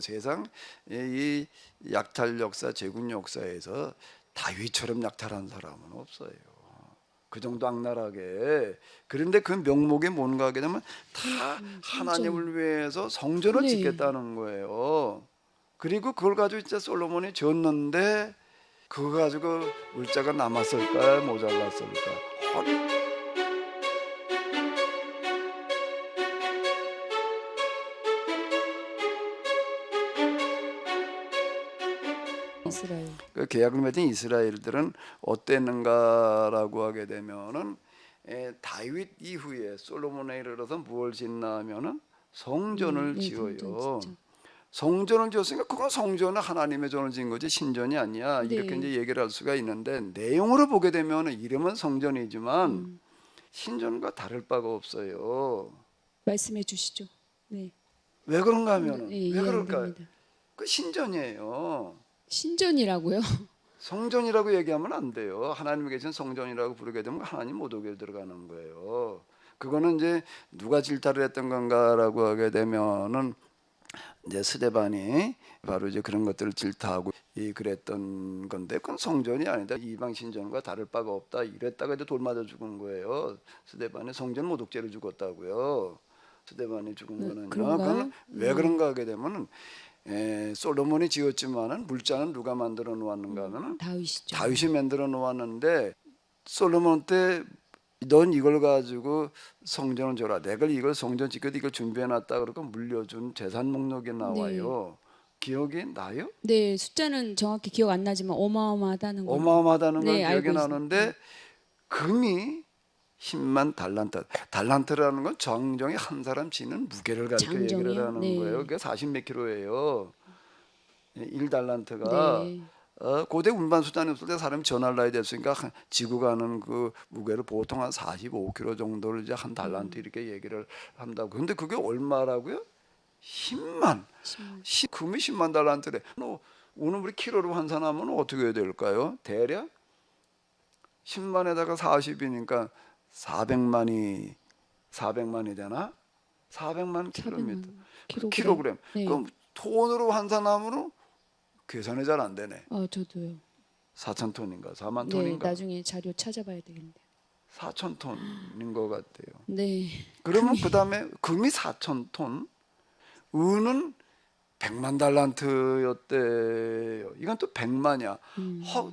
세상 이 약탈 역사, 제국 역사에서 다윗처럼 약탈한 사람은 없어요. 그 정도 악랄하게. 그런데 그 명목이 뭔가 하게 되면 다 하나님을 위해서 성전을 네. 짓겠다는 거예요. 그리고 그걸 가지고 진짜 솔로몬이 지었는데 그거 가지고 물자가 남았을까 모자랐을까. 이스라엘. 그 계약을 맺은 이스라엘들은 어땠는가라고 하게 되면은 다윗 이후에 솔로몬에 이르러서 무엇을 짓나면은 성전을 네, 성전 지어요. 진짜. 성전을 지었으니까 그건 성전은 하나님의 전을 지은 거지 신전이 아니야. 이렇게 네. 이제 얘기를 할 수가 있는데 내용으로 보게 되면은 이름은 성전이지만 음, 신전과 다를 바가 없어요. 말씀해 주시죠. 네. 왜 그런가 네, 하면은 왜 이해 안 그럴까요? 됩니다. 그 신전이에요. 신전이라고요? 성전이라고 얘기하면 안 돼요. 하나님이 계신 성전이라고 부르게 되면 하나님 모독에 들어가는 거예요. 그거는 이제 누가 질타를 했던 건가라고 하게 되면은 이제 스데반이 바로 이제 그런 것들을 질타하고 그랬던 건데 그건 성전이 아니다. 이방 신전과 다를 바가 없다. 이랬다가 이제 돌 맞아 죽은 거예요. 스데반이 성전 모독죄를 죽었다고요. 스데반이 죽은 거는요. 그건 그런가요? 왜 그런가 하게 되면은 솔로몬이 지었지만은 물자는 누가 만들어 놓았는가 하면은 다윗이죠. 다윗이 만들어 놓았는데 솔로몬 때 넌 이걸 가지고 성전을 줘라. 내가 이걸 성전 짓고 이걸 준비해 놨다 그러고 물려준 재산 목록이 네. 나와요. 기억이 나요? 네, 숫자는 정확히 기억 안 나지만 어마어마하다는 건 어마어마하다는 건 네, 기억이 알고 있어요. 나는데 금이 10만 달란트. 달란트라는 건 정정히 한 사람 지는 무게를 가리켜 얘기를 장정이요? 하는 거예요. 네. 그게 40 몇 킬로예요. 1달란트가 네. 고대 운반 수단이 없을 때 사람이 전할 나야 됐으니까 지고 가는 그 무게를 보통 한 45kg 정도를 이제 한 달란트 이렇게 얘기를 한다고. 근데 그게 얼마라고요? 10만. 10만. 금이 10만 달란트래. 오늘 우리 키로로 환산하면 어떻게 해야 될까요? 대략 10만에다가 40이니까 400만이 되나? 400만 킬로미터. 400만 그 킬로그램. 킬로그램. 네. 그럼 돈으로 환산하면 계산이 잘 안 되네. 저도요. 4천 톤인가 4만 네, 톤인가 나중에 자료 찾아봐야 되겠네요. 4천 톤인 것 같아요. 네. 그러면 그 다음에 금이 4천 톤, 은은 100만 달란트였대요. 이건 또 100만이야.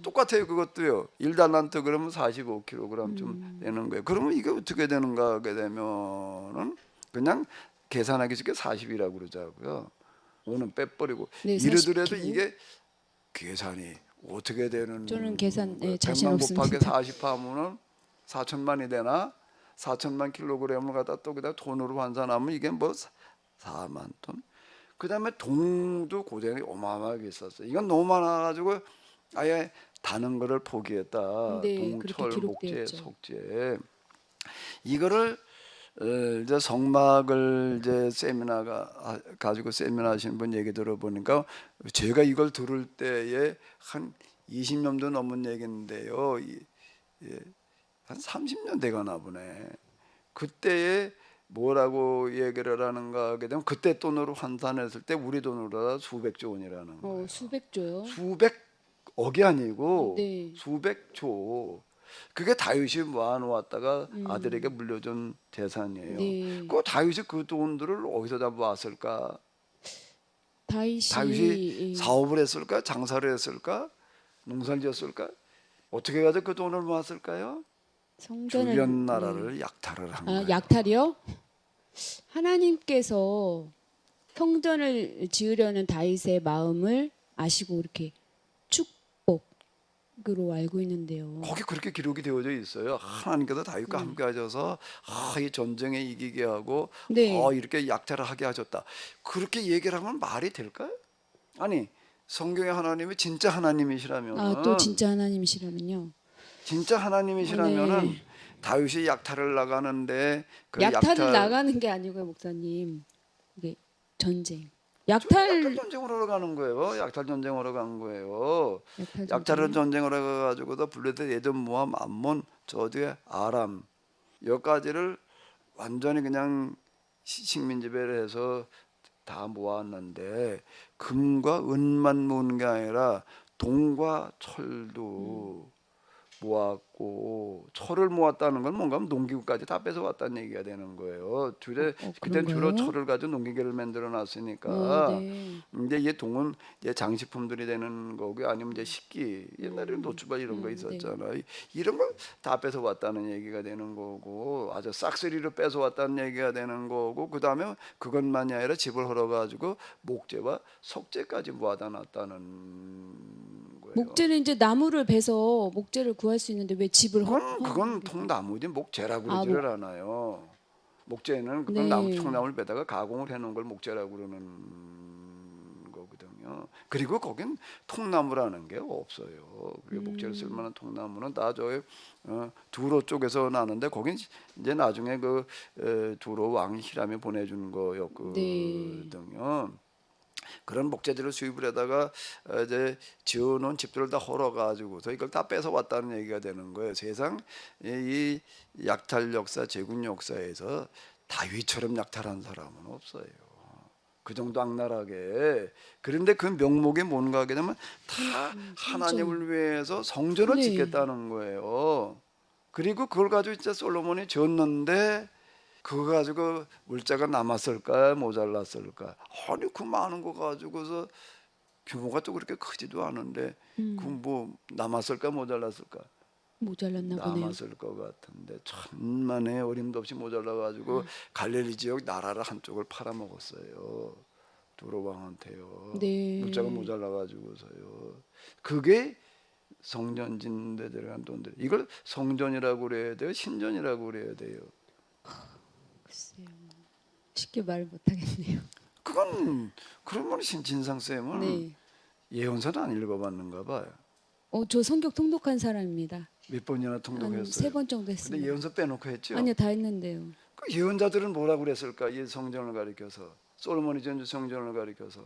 똑같아요. 그것도요. 1달란트 그러면 45kg 좀 되는 거예요. 그러면 이게 어떻게 되는가 하게 되면은 그냥 계산하기 쉽게 40이라고 그러자고요. 은은 빼버리고 네, 이러더라도 40kg. 이게 계산이 어떻게 되는 저는 계산 거예요? 자신 100만 곱하기 없습니다. 40 하면은 4천만이 되나? 4천만 킬로그램을 갖다 또 그다 돈으로 환산하면 이게 뭐 4만 톤? 그다음에 동도 고생이 어마어마하게 있었어요. 이건 너무 많아가지고 아예 다는 거를 포기했다. 네, 그렇게 동철, 목재, 기록되었죠. 속재 이거를 이제 성막을 이제 세미나가 가지고 세미나 하시는 분 얘기 들어보니까 제가 이걸 들을 때에 한 20년도 넘은 얘기인데요. 예, 한 30년 돼가나 보네. 그때에 뭐라고 얘기를 하는가 하게 되면 그때 돈으로 환산했을 때 우리 돈으로 수백조 원이라는 거예요. 수백조요? 수백억이 아니고 네. 수백조. 그게 다윗이 모아놓았다가 아들에게 물려준 재산이에요. 네. 그 다윗이 그 돈들을 어디서 다 모았을까? 다윗이 다윗이 사업을 했을까? 장사를 했을까? 농사를 지었을까? 어떻게 가지고 그 돈을 모았을까요? 성전을 주변 네. 나라를 약탈을 한 거예요. 약탈이요? 하나님께서 성전을 지으려는 다윗의 마음을 아시고 이렇게 축복으로 알고 있는데요. 거기 그렇게 기록이 되어져 있어요. 하나님께서 다윗과 함께 하셔서 이 전쟁에 이기게 하고 네. 이렇게 약탈을 하게 하셨다. 그렇게 얘기를 하면 말이 될까요? 아니 성경의 하나님이 진짜 하나님이시라면은 또 진짜 하나님이시라면요. 진짜 하나님이시라면은 네. 다윗이 약탈을 나가는데 그 약탈을 나가는 게 아니고요, 목사님. 이게 전쟁. 약탈 약탈 전쟁으로 가는 거예요. 약탈 전쟁으로 간 거예요. 약탈 약탈을 전쟁. 전쟁으로 가가지고도 블레셋, 에돔, 모압, 암몬, 저 뒤에 아람 여기까지를 완전히 그냥 식민 지배를 해서 다 모았는데 금과 은만 모은 게 아니라 동과 철도 모았고, 철을 모았다는 건 뭔가 하면 농기구까지 다 뺏어왔다는 얘기가 되는 거예요. 그땐 주로 그런가요? 철을 가지고 농기계를 만들어 놨으니까. 네. 이제 이 동은 이제 장식품들이 되는 거고, 아니면 이제 식기, 옛날에는 노추바 이런 거 네. 있었잖아. 이런 걸 다 뺏어왔다는 얘기가 되는 거고, 아주 싹쓸이로 뺏어왔다는 얘기가 되는 거고, 그 다음에 그것만이 아니라 집을 헐어가지고 목재와 석재까지 모아다 놨다는 거예요. 목재는 이제 나무를 베서 목재를 구할 수 있는데 왜 집을 그건 통나무지 목재라고 아, 그러지를 않아요. 목재는 그건 네. 통나무를 베다가 가공을 해놓은 걸 목재라고 그러는 거거든요. 그리고 거긴 통나무라는 게 없어요. 그게 목재를 쓸 만한 통나무는 다 저기 두로 쪽에서 나는데, 거긴 이제 나중에 그 두로 왕 히람이 보내준 거였거든요. 그런 목재들을 수입을 해다가 이제 지어놓은 집들을 다 헐어가지고서 이걸 다 뺏어왔다는 얘기가 되는 거예요. 세상 이 약탈 역사, 제군 역사에서 다윗처럼 약탈한 사람은 없어요. 그 정도 악랄하게. 그런데 그 명목이 뭔가 하게 되면 다 하나님을 위해서 성전을 네. 짓겠다는 거예요. 그리고 그걸 가지고 진짜 솔로몬이 지었는데, 그거 가지고 물자가 남았을까 모자랐을까? 아니 그 많은 거 가지고서 규모가 또 그렇게 크지도 않은데 그 뭐 남았을까 모자랐을까? 모자랐나 보네요. 남았을 것 같은데 천만에 어림도 없이 모자라가지고 갈릴리 지역 나라를 한쪽을 팔아먹었어요. 두로 왕한테요. 네. 물자가 모자라가지고서요. 그게 성전 짓는데 들어간 돈들. 이걸 성전이라고 그래야 돼요? 신전이라고 그래야 돼요? 글쎄요. 쉽게 말 못하겠네요. 그건 그러면 진상 쌤은 네. 예언서는 안 읽어봤는가 봐요. 저 성격 통독한 사람입니다. 몇 번이나 한 통독했어요. 3번 정도 근데 했습니다. 예언서 빼놓고 했죠. 아니요, 다 했는데요. 그 예언자들은 뭐라고 그랬을까? 이 성전을 가리켜서, 솔로몬이 지은 성전을 가리켜서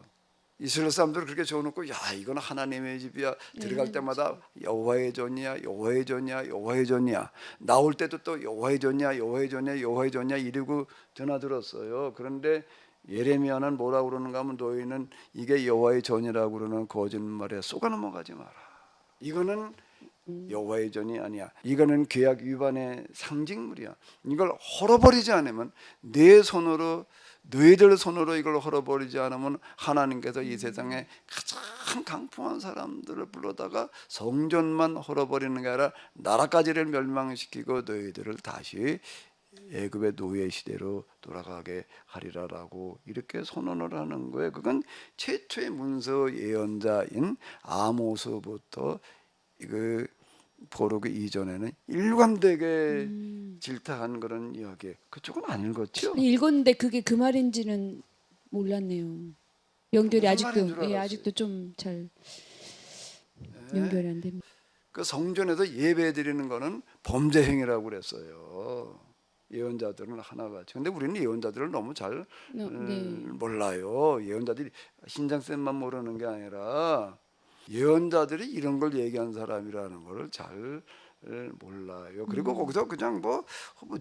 이스라엘 사람들을 그렇게 적어놓고, 야 이건 하나님의 집이야. 들어갈 네, 때마다 여호와의 전이야, 여호와의 전이야, 여호와의 전이야. 나올 때도 또 여호와의 전이야, 여호와의 전이야, 여호와의 전이야 이러고 드나들었어요. 그런데 예레미야는 뭐라고 그러는가 하면, 너희는 이게 여호와의 전이라고 그러는 거짓말에 속아 넘어가지 마라. 이거는 여호와의 전이 아니야. 이거는 계약 위반의 상징물이야. 이걸 헐어버리지 않으면, 내 손으로, 너희들 손으로 이걸 헐어버리지 않으면 하나님께서 이 세상에 가장 강풍한 사람들을 불러다가 성전만 헐어버리는 게 아니라 나라까지를 멸망시키고 너희들을 다시 애굽의 노예 시대로 돌아가게 하리라라고 이렇게 선언을 하는 거예요. 그건 최초의 문서 예언자인 아모스부터 그 보르기 이전에는 일관되게 질타한 그런 이야기. 그쪽은 안 읽었죠? 아니, 읽었는데 그게 그 말인지는 몰랐네요. 연결이 무슨 말인 줄 아직도 알았어요? 아직도 좀 잘 연결이 안 됩니다. 그 성전에서 예배 드리는 거는 범죄 행위라고 그랬어요. 예언자들은 하나같이. 근데 우리는 예언자들을 너무 잘 네. 몰라요. 예언자들이 신장쌤만 모르는 게 아니라 예언자들이 이런 걸 얘기한 사람이라는 걸 잘 몰라요. 그리고 거기서 그냥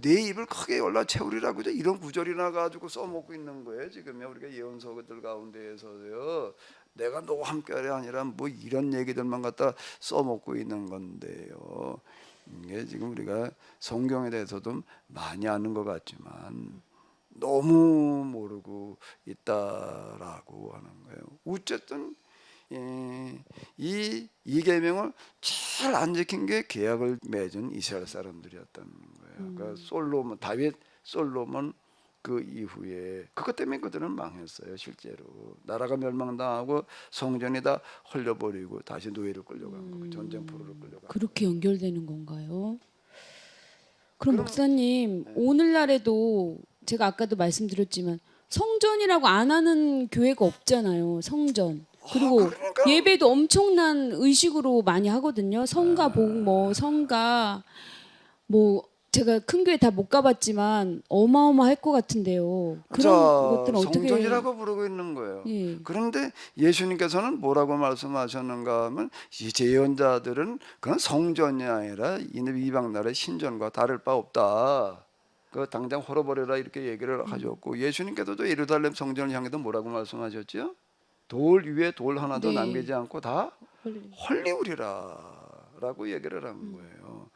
내 입을 크게 열라 채우리라고 이런 구절이나 가지고 써먹고 있는 거예요. 지금 우리가 예언서들 가운데에서요. 내가 너와 함께하리 아니라 뭐 이런 얘기들만 갖다 써먹고 있는 건데요. 이게 지금 우리가 성경에 대해서도 많이 아는 것 같지만 너무 모르고 있다라고 하는 거예요. 어쨌든 이 계명을 잘 안 지킨 게 계약을 맺은 이스라엘 사람들이었다는 거예요. 그러니까 다윗 솔로몬 그 이후에 그것 때문에 그들은 망했어요. 실제로 나라가 멸망당하고 성전이 다 헐려버리고 다시 노예로 끌려간 거고 전쟁포로로 끌려간 거예요. 그렇게 연결되는 건가요? 그럼 그럼- 목사님, 오늘날에도 제가 아까도 말씀드렸지만 성전이라고 안 하는 교회가 없잖아요. 성전. 그리고 그러니까. 예배도 엄청난 의식으로 많이 하거든요. 성가 복 성가 제가 큰 교회 다 못 가봤지만 어마어마할 것 같은데요. 그런 자, 것들은 어떻게? 성전이라고 부르고 있는 거예요. 예. 그런데 예수님께서는 뭐라고 말씀하셨는가 하면, 이 예언자들은 그건 성전이 아니라 이방 나라의 신전과 다를 바 없다. 그 당장 헐어버려라 이렇게 얘기를 하셨고 예수님께서도 예루살렘 성전을 향해도 뭐라고 말씀하셨죠? 돌 위에 돌 하나도 네. 남기지 않고 다 헐리. 헐리우리라라고 얘기를 한 거예요.